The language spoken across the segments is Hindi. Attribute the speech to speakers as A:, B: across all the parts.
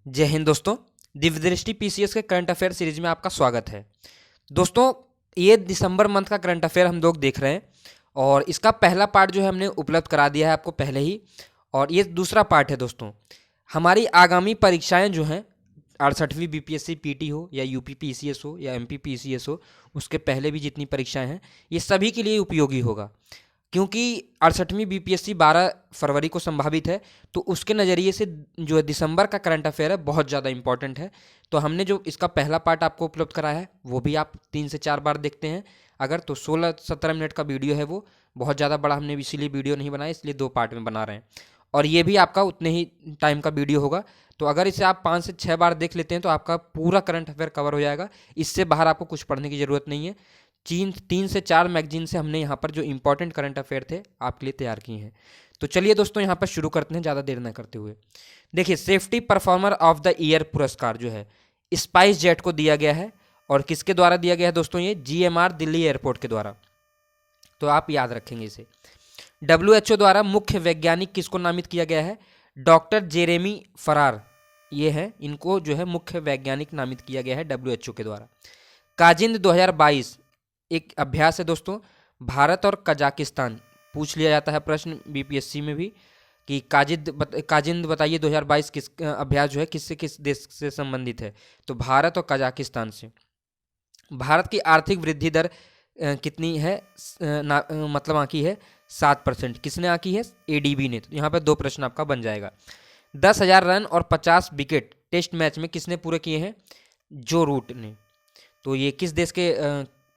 A: जय हिंद दोस्तों। दिव्य दृष्टि पीसीएस के करंट अफेयर सीरीज में आपका स्वागत है। दोस्तों, ये दिसंबर मंथ का करंट अफेयर हम लोग देख रहे हैं और इसका पहला पार्ट जो है हमने उपलब्ध करा दिया है आपको पहले ही, और ये दूसरा पार्ट है। दोस्तों, हमारी आगामी परीक्षाएं जो हैं 68वीं बीपीएससी पीटी हो या यूपी पीसीएस हो या एमपी पीसीएस हो, उसके पहले भी जितनी परीक्षाएं हैं ये सभी के लिए उपयोगी होगा, क्योंकि 68वीं बीपीएससी 12 फरवरी को संभावित है। तो उसके नज़रिए से जो दिसंबर का करंट अफेयर है बहुत ज़्यादा इंपॉर्टेंट है। तो हमने जो इसका पहला पार्ट आपको उपलब्ध कराया है वो भी आप 3 से 4 बार देखते हैं अगर, तो 16-17 मिनट का वीडियो है, वो बहुत ज़्यादा बड़ा हमने इसीलिए वीडियो नहीं बनाया, इसलिए 2 पार्ट में बना रहे हैं। और ये भी आपका उतने ही टाइम का वीडियो होगा। तो अगर इसे आप 5 से 6 बार देख लेते हैं तो आपका पूरा करंट अफेयर कवर हो जाएगा। इससे बाहर आपको कुछ पढ़ने की ज़रूरत नहीं है। 3 से 4 मैगजीन से हमने यहाँ पर जो इंपॉर्टेंट करंट अफेयर थे आपके लिए तैयार किए हैं। तो चलिए दोस्तों, यहाँ पर शुरू करते हैं ज़्यादा देर न करते हुए। देखिए, safety performer of the year पुरस्कार जो है स्पाइस जेट को दिया गया है। और किसके द्वारा दिया गया है दोस्तों? ये जीएमआर दिल्ली एयरपोर्ट के द्वारा। तो आप याद रखेंगे इसे। WHO द्वारा मुख्य वैज्ञानिक किसको नामित किया गया है? डॉक्टर जेरेमी फरार, ये है, इनको जो है मुख्य वैज्ञानिक नामित किया गया है WHO के द्वारा। काजिंद 2022 एक अभ्यास है दोस्तों। भारत और कजाकिस्तान पूछ लिया जाता है प्रश्न बीपीएससी में भी कि काजिंद बताइए 2022 किस अभ्यास जो है किससे किस देश से संबंधित है? तो भारत और कजाकिस्तान से। भारत की आर्थिक वृद्धि दर कितनी है? मतलब आंकी है 7%। किसने आंकी है? एडीबी ने। तो यहाँ पर 2 प्रश्न आपका बन जाएगा। 10,000 रन और 50 विकेट टेस्ट मैच में किसने पूरे किए हैं? जो रूट ने। तो ये किस देश के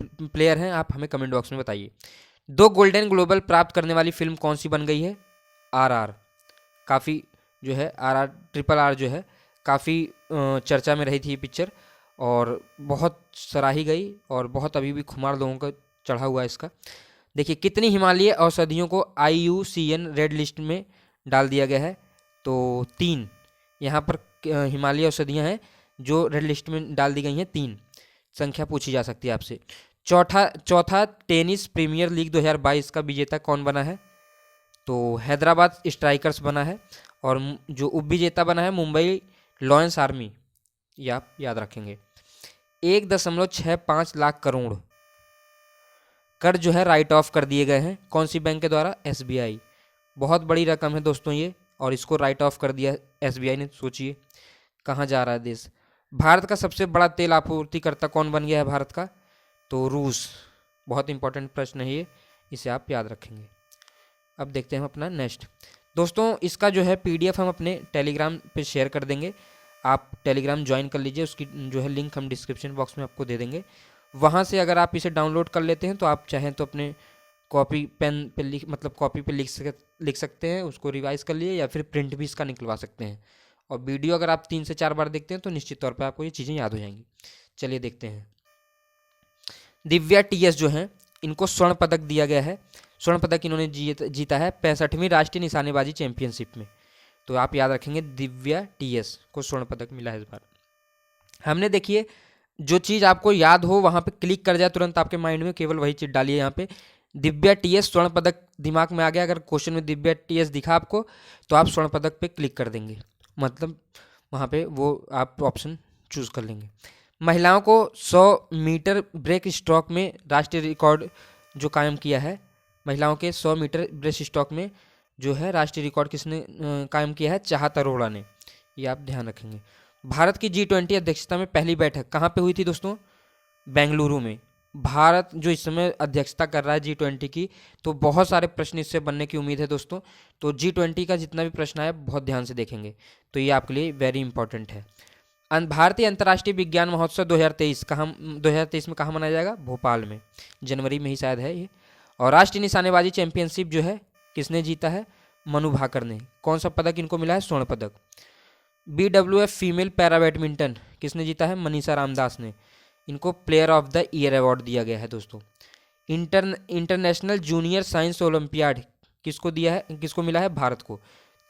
A: प्लेयर हैं? आप हमें कमेंट बॉक्स में बताइए। 2 गोल्डन ग्लोबल प्राप्त करने वाली फिल्म कौन सी बन गई है? RR। काफ़ी जो है RR जो है काफ़ी चर्चा में रही थी ये पिक्चर, और बहुत सराही गई, और बहुत अभी भी खुमार लोगों का चढ़ा हुआ है इसका। देखिए, कितनी हिमालयी औषधियों को IUCN रेड लिस्ट में डाल दिया गया है? तो 3 यहाँ पर हिमालयी औषधियाँ हैं जो रेड लिस्ट में डाल दी गई हैं। 3 संख्या पूछी जा सकती है आपसे। चौथा टेनिस प्रीमियर लीग 2022 का विजेता कौन बना है? तो हैदराबाद स्ट्राइकर्स बना है। और जो उप विजेता बना है मुंबई लॉयंस आर्मी, ये आप याद रखेंगे। 1.65 लाख करोड़ कर जो है राइट ऑफ कर दिए गए हैं। कौन सी बैंक के द्वारा? SBI। बहुत बड़ी रकम है दोस्तों ये, और इसको राइट ऑफ कर दिया SBI ने। सोचिए कहाँ जा रहा है देश। भारत का सबसे बड़ा तेल आपूर्तिकर्ता कौन बन गया है भारत का? तो रूस। बहुत इंपॉर्टेंट प्रश्न है ये, इसे आप याद रखेंगे। अब देखते हैं हम अपना नेक्स्ट। दोस्तों, इसका जो है PDF हम अपने टेलीग्राम पे शेयर कर देंगे। आप टेलीग्राम ज्वाइन कर लीजिए, उसकी जो है लिंक हम डिस्क्रिप्शन बॉक्स में आपको दे देंगे। वहाँ से अगर आप इसे डाउनलोड कर लेते हैं तो आप चाहें तो अपने कॉपी पेन पे कॉपी पे लिख सकते हैं, उसको रिवाइज कर लिए, या फिर प्रिंट भी इसका निकलवा सकते हैं। और वीडियो अगर आप 3 से 4 बार देखते हैं तो निश्चित तौर पर आपको ये चीज़ें याद हो जाएंगी। चलिए देखते हैं। दिव्या TS जो हैं, इनको स्वर्ण पदक दिया गया है। स्वर्ण पदक इन्होंने जीता है 65वीं राष्ट्रीय निशानेबाजी चैंपियनशिप में। तो आप याद रखेंगे दिव्या TS को स्वर्ण पदक मिला है इस बार। हमने देखिए, जो चीज़ आपको याद हो वहाँ पे क्लिक कर जाए तुरंत आपके माइंड में, केवल वही चीज़ डालिए। यहाँ पे दिव्या TS स्वर्ण पदक दिमाग में आ गया, अगर क्वेश्चन में दिव्या TS दिखा आपको तो आप स्वर्ण पदक पे क्लिक कर देंगे, मतलब वहाँ पे वो आप ऑप्शन चूज़ कर लेंगे। महिलाओं को 100 मीटर ब्रेक स्ट्रोक में राष्ट्रीय रिकॉर्ड जो कायम किया है, महिलाओं के 100 मीटर ब्रेक स्ट्रोक में जो है राष्ट्रीय रिकॉर्ड किसने कायम किया है? चाहत अरोड़ा ने। ये आप ध्यान रखेंगे। भारत की G20 अध्यक्षता में पहली बैठक कहाँ पे हुई थी दोस्तों? बेंगलुरु में। भारत जो इस समय अध्यक्षता कर रहा है G20 की, तो बहुत सारे प्रश्न इससे बनने की उम्मीद है दोस्तों। तो G20 का जितना भी प्रश्न आया बहुत ध्यान से देखेंगे, तो ये आपके लिए वेरी इंपॉर्टेंट है। भारतीय अंतर्राष्ट्रीय विज्ञान महोत्सव 2023 में कहाँ मनाया जाएगा? भोपाल में। जनवरी में ही शायद है ये। और राष्ट्रीय निशानेबाजी चैंपियनशिप जो है किसने जीता है? मनु भाकर ने। कौन सा पदक इनको मिला है? स्वर्ण पदक। BWF फीमेल पैरा बैडमिंटन किसने जीता है? मनीषा रामदास ने। इनको player of the year award दिया गया है दोस्तों। इंटरनेशनल जूनियर साइंस ओलंपियाड किसको दिया है? किसको मिला है? भारत को।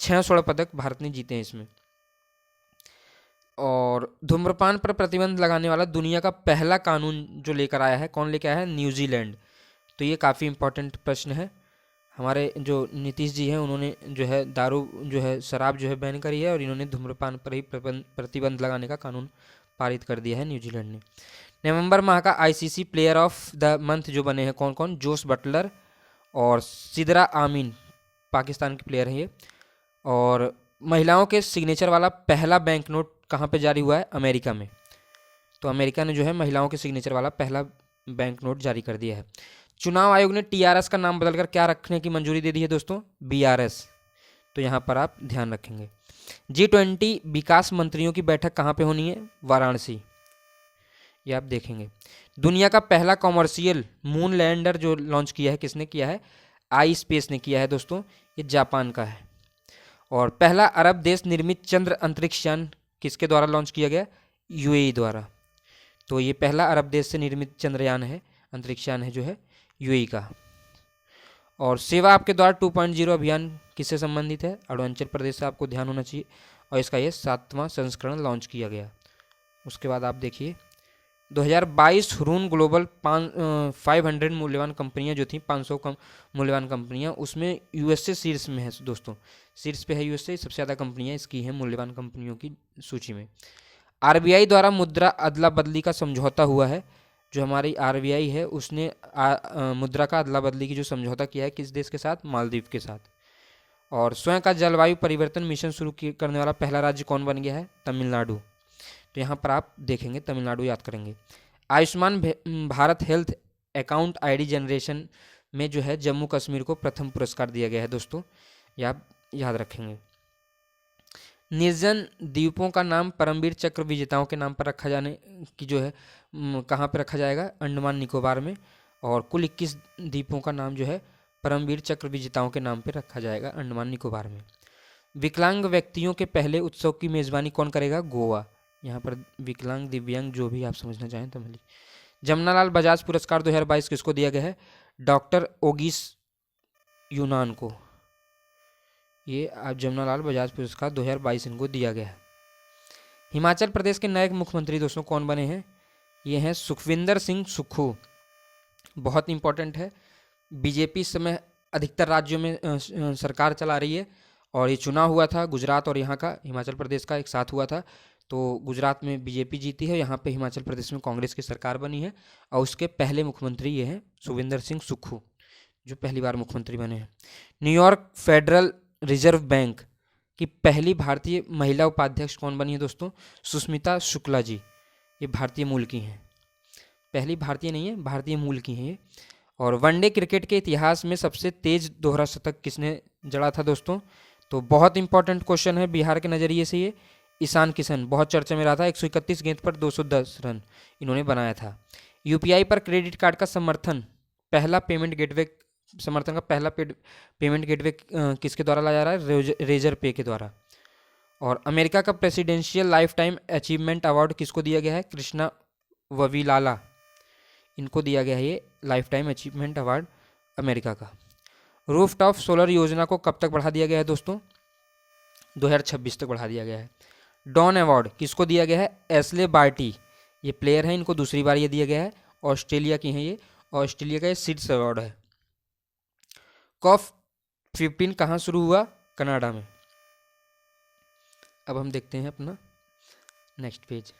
A: 6 स्वर्ण पदक भारत ने जीते हैं इसमें। और धूम्रपान पर प्रतिबंध लगाने वाला दुनिया का पहला कानून जो लेकर आया है, कौन लेकर आया है? न्यूजीलैंड। तो ये काफ़ी इंपॉर्टेंट प्रश्न है, हमारे जो नीतीश जी हैं उन्होंने जो है दारू जो है शराब जो है बैन करी है और इन्होंने धूम्रपान पर ही प्रतिबंध लगाने का कानून पारित कर दिया है न्यूजीलैंड ने। नवंबर माह का ICC player of the month जो बने हैं कौन कौन, जोस बटलर और सिदरा आमीन, पाकिस्तान के प्लेयर हैं ये। और महिलाओं के सिग्नेचर वाला पहला बैंक नोट कहाँ पे जारी हुआ है, अमेरिका में। तो अमेरिका ने जो है महिलाओं के सिग्नेचर वाला पहला बैंक नोट जारी कर दिया है। चुनाव आयोग ने टीआरएस का नाम बदलकर क्या रखने की मंजूरी दे दी है दोस्तों, बीआरएस। तो यहाँ पर आप ध्यान रखेंगे। G20 विकास मंत्रियों की बैठक कहाँ पे होनी है, वाराणसी, ये आप देखेंगे। दुनिया का पहला कॉमर्शियल मून लैंडर जो लॉन्च किया है किसने किया है, आई स्पेस ने किया है दोस्तों, ये जापान का है। और पहला अरब देश निर्मित चंद्र अंतरिक्ष यान किसके द्वारा लॉन्च किया गया, यूएई द्वारा। तो ये पहला अरब देश से निर्मित चंद्रयान है, अंतरिक्ष यान है जो है यूएई का। और सेवा आपके द्वारा 2.0 अभियान किससे संबंधित है, अरुणाचल प्रदेश से आपको ध्यान होना चाहिए। और इसका ये 7वां संस्करण लॉन्च किया गया। उसके बाद आप देखिए 2022 रून ग्लोबल 500 मूल्यवान कंपनियां जो थी, 500 मूल्यवान कंपनियां, उसमें यूएसए शीर्ष में है दोस्तों, शीर्ष पे है यूएसए, सबसे ज़्यादा कंपनियां इसकी हैं मूल्यवान कंपनियों की सूची में। आरबीआई द्वारा मुद्रा अदला बदली का समझौता हुआ है, जो हमारी आरबीआई है उसने मुद्रा का अदला बदली की जो समझौता किया है किस देश के साथ, मालदीव के साथ। और स्वयं का जलवायु परिवर्तन मिशन शुरू करने वाला पहला राज्य कौन बन गया है, तमिलनाडु। तो यहाँ पर आप देखेंगे तमिलनाडु याद करेंगे। Ayushman Bharat health account ID generation में जो है जम्मू कश्मीर को प्रथम पुरस्कार दिया गया है दोस्तों, ये आप याद रखेंगे। निर्जन द्वीपों का नाम परमवीर चक्र विजेताओं के नाम पर रखा जाने की जो है कहाँ पर रखा जाएगा, अंडमान निकोबार में। और कुल 21 द्वीपों का नाम जो है परमवीर चक्र विजेताओं के नाम पर रखा जाएगा अंडमान निकोबार में। विकलांग व्यक्तियों के पहले उत्सव की मेज़बानी कौन करेगा, गोवा। यहाँ पर विकलांग दिव्यांग जो भी आप समझना चाहें तो मिली। जमनालाल बजाज पुरस्कार 2022 किसको दिया गया है, डॉक्टर ओगिस यूनान को। ये आप जमनालाल बजाज पुरस्कार 2022 इनको दिया गया है। हिमाचल प्रदेश के नए मुख्यमंत्री दोस्तों कौन बने हैं, ये हैं सुखविंदर सिंह सुक्खू। बहुत इंपॉर्टेंट है, बीजेपी इस समय अधिकतर राज्यों में सरकार चला रही है। और ये चुनाव हुआ था गुजरात और यहाँ का हिमाचल प्रदेश का एक साथ हुआ था। तो गुजरात में बीजेपी जीती है, यहाँ पे हिमाचल प्रदेश में कांग्रेस की सरकार बनी है। और उसके पहले मुख्यमंत्री ये हैं सुखविंदर सिंह सुक्खू, जो पहली बार मुख्यमंत्री बने हैं। न्यूयॉर्क फेडरल रिजर्व बैंक की पहली भारतीय महिला उपाध्यक्ष कौन बनी है दोस्तों, सुष्मिता शुक्ला जी। ये भारतीय मूल की हैं, पहली भारतीय नहीं है, भारतीय मूल की हैं ये। और वनडे क्रिकेट के इतिहास में सबसे तेज दोहरा शतक किसने जड़ा था दोस्तों, तो बहुत इंपॉर्टेंट क्वेश्चन है बिहार के नज़रिए से ये। ईशान किशन बहुत चर्चा में रहा था, 131 गेंद पर 210 रन इन्होंने बनाया था। यूपीआई पर क्रेडिट कार्ड का समर्थन, पहला पेमेंट गेटवे समर्थन का पहला पेमेंट गेटवे किसके द्वारा लाया जा रहा है, रेजर पे के द्वारा। और अमेरिका का presidential life time achievement award किसको दिया गया है, कृष्णा ववीलाला, इनको दिया गया है ये life time achievement award America का। रूफटॉप सोलर योजना को कब तक बढ़ा दिया गया है दोस्तों, 2026 तक बढ़ा दिया गया है। डॉन अवार्ड किसको दिया गया है, एस्ले बार्टी, ये प्लेयर हैं, इनको दूसरी बार ये दिया गया है, ऑस्ट्रेलिया की हैं ये, ऑस्ट्रेलिया का ये सिड्स अवार्ड है। कॉफ 15 कहाँ शुरू हुआ, कनाडा में। अब हम देखते हैं अपना नेक्स्ट पेज।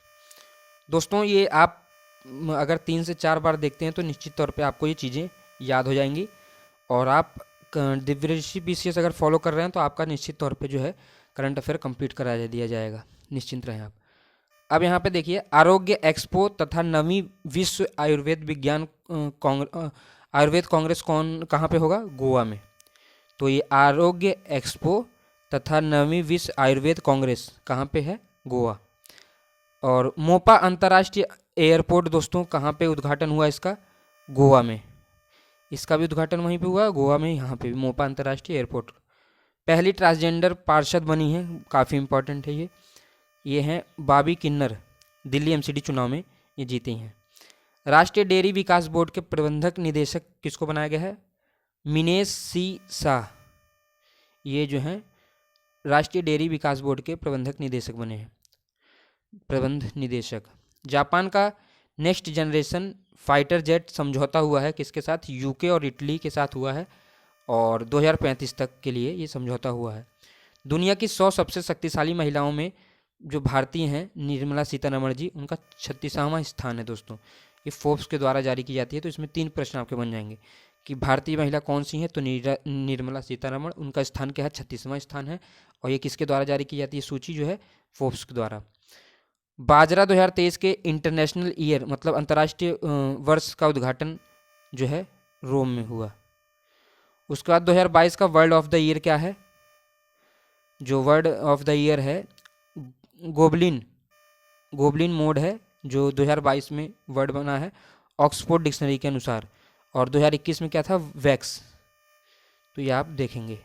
A: दोस्तों ये आप अगर 3 से 4 बार देखते हैं तो निश्चित तौर पे आपको ये चीज़ें याद हो जाएंगी। और आप दिव्य ऋषि पीसीएस अगर फॉलो कर रहे हैं तो आपका निश्चित तौर पे जो है करंट अफेयर कंप्लीट करा दिया जाएगा, निश्चिंत रहें आप। अब यहाँ पे देखिए आरोग्य एक्सपो तथा नवीं विश्व आयुर्वेद विज्ञान आयुर्वेद कांग्रेस कहाँ पे होगा, गोवा में। तो ये आरोग्य एक्सपो तथा नवीं विश्व आयुर्वेद कांग्रेस कहाँ पे है, गोवा। और मोपा अंतर्राष्ट्रीय एयरपोर्ट दोस्तों कहाँ पे उद्घाटन हुआ इसका, गोवा में। इसका भी उद्घाटन वहीं पे हुआ गोवा में, यहाँ पे भी मोपा अंतर्राष्ट्रीय एयरपोर्ट। पहली ट्रांसजेंडर पार्षद बनी है, काफ़ी इंपॉर्टेंट है ये हैं बाबी किन्नर, दिल्ली एमसीडी चुनाव में ये जीती हैं। राष्ट्रीय डेयरी विकास बोर्ड के प्रबंधक निदेशक किसको बनाया गया है, मिनेश सी शाह, ये जो हैं राष्ट्रीय डेयरी विकास बोर्ड के प्रबंधक निदेशक बने हैं, प्रबंध निदेशक। जापान का नेक्स्ट जनरेशन फाइटर जेट समझौता हुआ है किसके साथ, यूके और इटली के साथ हुआ है। और 2035 तक के लिए ये समझौता हुआ है। दुनिया की 100 सबसे शक्तिशाली महिलाओं में जो भारतीय हैं, निर्मला सीतारमण जी, उनका 36वां स्थान है दोस्तों। ये फोर्ब्स के द्वारा जारी की जाती है। तो इसमें 3 प्रश्न आपके बन जाएंगे कि भारतीय महिला कौन सी है, तो निर्मला सीतारमण, उनका स्थान क्या है, 36वां स्थान है। और ये किसके द्वारा जारी की जाती है सूची जो है, फोर्ब्स के द्वारा। बाजरा 2023 के इंटरनेशनल ईयर मतलब अंतर्राष्ट्रीय वर्ष का उद्घाटन जो है रोम में हुआ। उसके बाद 2022 का वर्ल्ड ऑफ द ईयर क्या है, जो वर्ड ऑफ द ईयर है गोबलिन मोड है, जो 2022 में वर्ड बना है ऑक्सफोर्ड डिक्शनरी के अनुसार। और 2021 में क्या था, वैक्स। तो ये आप देखेंगे।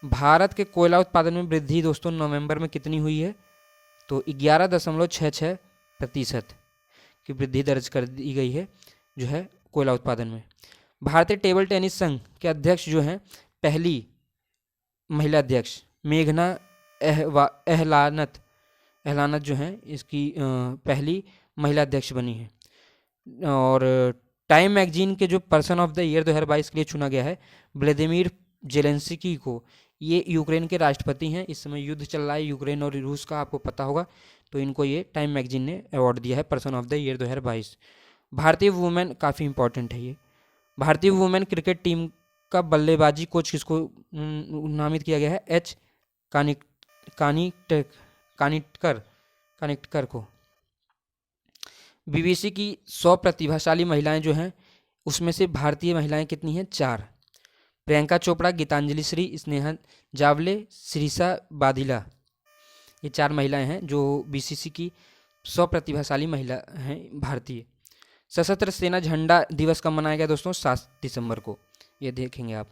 A: भारत के कोयला उत्पादन में वृद्धि दोस्तों नवंबर में कितनी हुई है, तो 11.66% की वृद्धि दर्ज कर दी गई है जो है कोयला उत्पादन में। भारतीय टेबल टेनिस संघ के अध्यक्ष जो हैं, पहली महिला अध्यक्ष मेघना एहलानत जो हैं, इसकी पहली महिला अध्यक्ष बनी है। और टाइम मैगजीन के जो पर्सन ऑफ द ईयर 2022 के लिए चुना गया है व्लादिमीर जेलेंस्की को। ये यूक्रेन के राष्ट्रपति हैं। इस समय युद्ध चल रहा है यूक्रेन और रूस का, आपको पता होगा। तो इनको ये टाइम मैगजीन ने अवार्ड दिया है पर्सन ऑफ द ईयर 2022। भारतीय वुमेन, काफ़ी इंपॉर्टेंट है ये, भारतीय वुमेन क्रिकेट टीम का बल्लेबाजी कोच किसको नामित किया गया है, एच कानिटकर को। बीबीसी की 100 प्रतिभाशाली महिलाएं जो हैं, उसमें से भारतीय महिलाएं कितनी हैं, 4। प्रियंका चोपड़ा, गीतांजलि श्री, स्नेहा जावले, श्रीषा बाधिला, ये 4 महिलाएं हैं जो बीसीसी की 100 प्रतिभाशाली महिला हैं भारतीय। सशस्त्र सेना झंडा दिवस कब मनाया गया दोस्तों, 7 दिसंबर को। ये देखेंगे आप।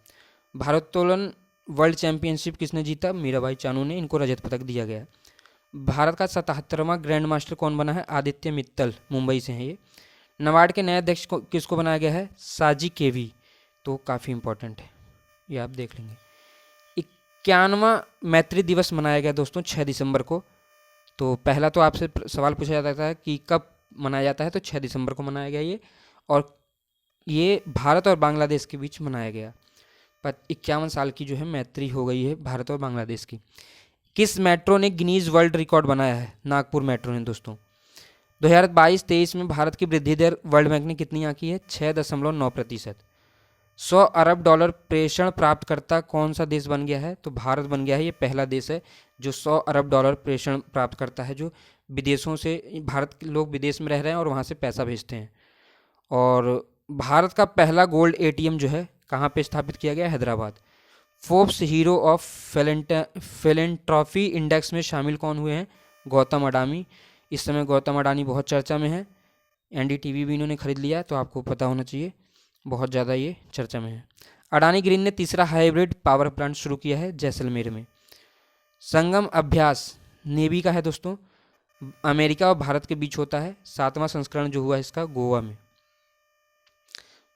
A: भारोत्तोलन वर्ल्ड चैंपियनशिप किसने जीता, मीराबाई चानू ने, इनको रजत पदक दिया गया। भारत का 77वां ग्रैंड मास्टर कौन बना है, आदित्य मित्तल, मुंबई से हैं ये। नबार्ड के नए अध्यक्ष किसको बनाया गया है, साजी केवी। तो काफ़ी इंपॉर्टेंट है, ये आप देख लेंगे। 91वां मैत्री दिवस मनाया गया दोस्तों 6 दिसंबर को। तो पहला तो आपसे सवाल पूछा जाता है कि कब मनाया जाता है, तो 6 दिसंबर को मनाया गया ये। और ये भारत और बांग्लादेश के बीच मनाया गया। 51 साल की जो है मैत्री हो गई है भारत और बांग्लादेश की। किस मेट्रो ने गिनीज वर्ल्ड रिकॉर्ड बनाया है, नागपुर मेट्रो ने दोस्तों। 2022-23 में भारत की वृद्धि दर वर्ल्ड बैंक ने कितनी आंकी है, 6.9%। $100 अरब प्रेषण प्राप्तकर्ता कौन सा देश बन गया है, तो भारत बन गया है। ये पहला देश है जो $100 अरब प्रेषण प्राप्त करता है, जो विदेशों से, भारत के लोग विदेश में रह रहे हैं और वहाँ से पैसा भेजते हैं। और भारत का पहला गोल्ड एटीएम जो है कहाँ पे स्थापित किया गया, Hyderabad. Forbes hero of philanthropy index में शामिल कौन हुए हैं, गौतम अडानी। इस समय गौतम अडानी बहुत चर्चा में है। एनडीटीवी भी इन्होंने खरीद लिया, तो आपको पता होना चाहिए, बहुत ज़्यादा ये चर्चा में है। अडानी ग्रीन ने तीसरा हाइब्रिड पावर प्लांट शुरू किया है जैसलमेर में। संगम अभ्यास नेवी का है दोस्तों, अमेरिका और भारत के बीच होता है। 7वां संस्करण जो हुआ इसका गोवा में।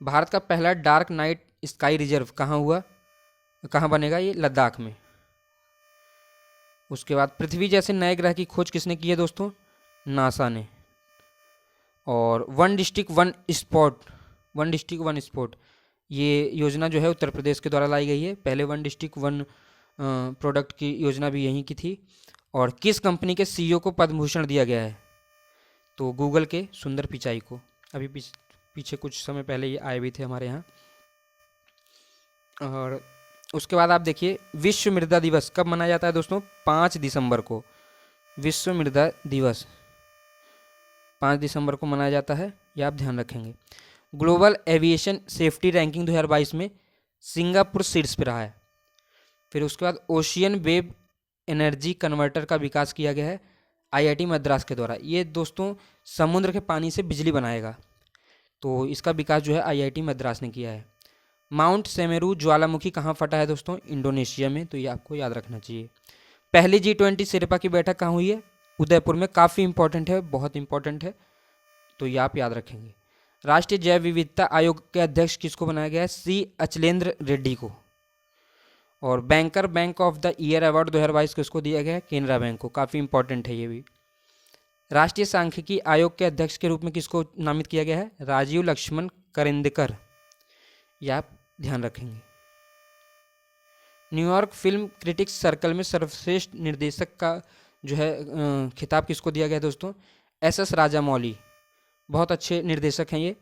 A: भारत का पहला डार्क नाइट स्काई रिजर्व कहाँ बनेगा, ये लद्दाख में। उसके बाद पृथ्वी जैसे नए ग्रह की खोज किसने की है दोस्तों, नासा ने। और वन डिस्ट्रिक्ट वन स्पॉट ये योजना जो है उत्तर प्रदेश के द्वारा लाई गई है। पहले वन डिस्ट्रिक्ट वन प्रोडक्ट की योजना भी यहीं की थी। और किस कंपनी के सीईओ को पद्म भूषण दिया गया है, तो गूगल के सुंदर पिचाई को। अभी पीछे कुछ समय पहले ये आए भी थे हमारे यहाँ। और उसके बाद आप देखिए, विश्व मृदा दिवस कब मनाया जाता है दोस्तों, 5 दिसंबर को। विश्व मृदा दिवस 5 दिसंबर को मनाया जाता है, ये आप ध्यान रखेंगे। ग्लोबल एविएशन सेफ्टी रैंकिंग 2022 में सिंगापुर शीर्ष पर रहा है। फिर उसके बाद ओशियन वेव एनर्जी कन्वर्टर का विकास किया गया है आईआईटी मद्रास के द्वारा। ये दोस्तों समुद्र के पानी से बिजली बनाएगा, तो इसका विकास जो है आईआईटी मद्रास ने किया है। माउंट सेमेरू ज्वालामुखी कहाँ फटा है दोस्तों, इंडोनेशिया में। तो ये आपको याद रखना चाहिए। पहली G20 शेरपा की बैठक कहाँ हुई है, उदयपुर में। काफ़ी इंपॉर्टेंट है, बहुत इंपॉर्टेंट है, तो ये आप याद रखेंगे। राष्ट्रीय जैव विविधता आयोग के अध्यक्ष किसको बनाया गया है, C अचलेंद्र रेड्डी को। और banker bank of the year award 2022 किसको दिया गया है, केनरा बैंक को। काफ़ी इंपॉर्टेंट है ये भी। राष्ट्रीय सांख्यिकी आयोग के अध्यक्ष के रूप में किसको नामित किया गया है, राजीव लक्ष्मण करेंदकर। यह आप ध्यान रखेंगे। न्यूयॉर्क फिल्म क्रिटिक्स सर्कल में सर्वश्रेष्ठ निर्देशक का जो है खिताब किसको दिया गया दोस्तों? एस राजामौली, बहुत अच्छे निर्देशक हैं ये,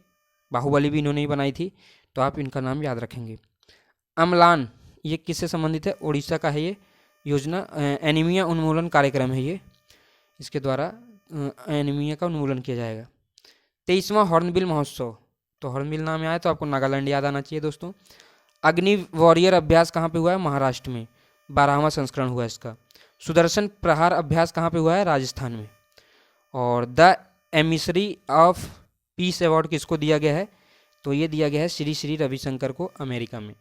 A: बाहुबली भी इन्होंने ही बनाई थी, तो आप इनका नाम याद रखेंगे। अम्लान, ये किससे संबंधित है? उड़ीसा का है ये योजना, एनीमिया उन्मूलन कार्यक्रम है ये, इसके द्वारा एनीमिया का उन्मूलन किया जाएगा। 23वां हॉर्नबिल महोत्सव, तो हॉर्नबिल नाम आया तो आपको नागालैंड याद आना चाहिए दोस्तों। अग्नि वॉरियर अभ्यास कहाँ पे हुआ है? महाराष्ट्र में, 12वां संस्करण हुआ है इसका। सुदर्शन प्रहार अभ्यास कहाँ पे हुआ है? राजस्थान में। और the emissary of peace award किसको दिया गया है? तो ये दिया गया है श्री श्री रविशंकर को, अमेरिका में।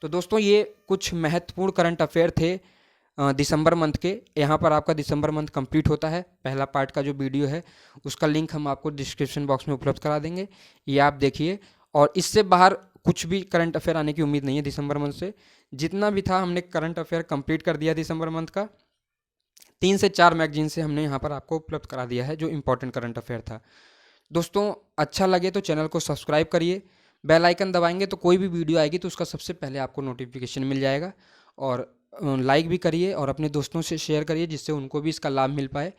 A: तो दोस्तों ये कुछ महत्वपूर्ण करंट अफेयर थे दिसंबर मंथ के। यहाँ पर आपका दिसंबर मंथ कंप्लीट होता है। पहला पार्ट का जो वीडियो है उसका लिंक हम आपको डिस्क्रिप्शन बॉक्स में उपलब्ध करा देंगे, ये आप देखिए। और इससे बाहर कुछ भी करंट अफेयर आने की उम्मीद नहीं है दिसंबर मंथ से। जितना भी था हमने करंट अफेयर कंप्लीट कर दिया दिसंबर मंथ का। 3 से 4 मैगजीन से हमने यहाँ पर आपको उपलब्ध करा दिया है जो इंपॉर्टेंट करंट अफेयर था। दोस्तों अच्छा लगे तो चैनल को सब्सक्राइब करिए, बेल आइकन दबाएंगे तो कोई भी वीडियो आएगी तो उसका सबसे पहले आपको नोटिफिकेशन मिल जाएगा। और लाइक भी करिए और अपने दोस्तों से शेयर करिए जिससे उनको भी इसका लाभ मिल पाए।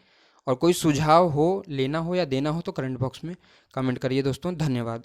A: और कोई सुझाव हो, लेना हो या देना हो तो कमेंट बॉक्स में कमेंट करिए दोस्तों। धन्यवाद।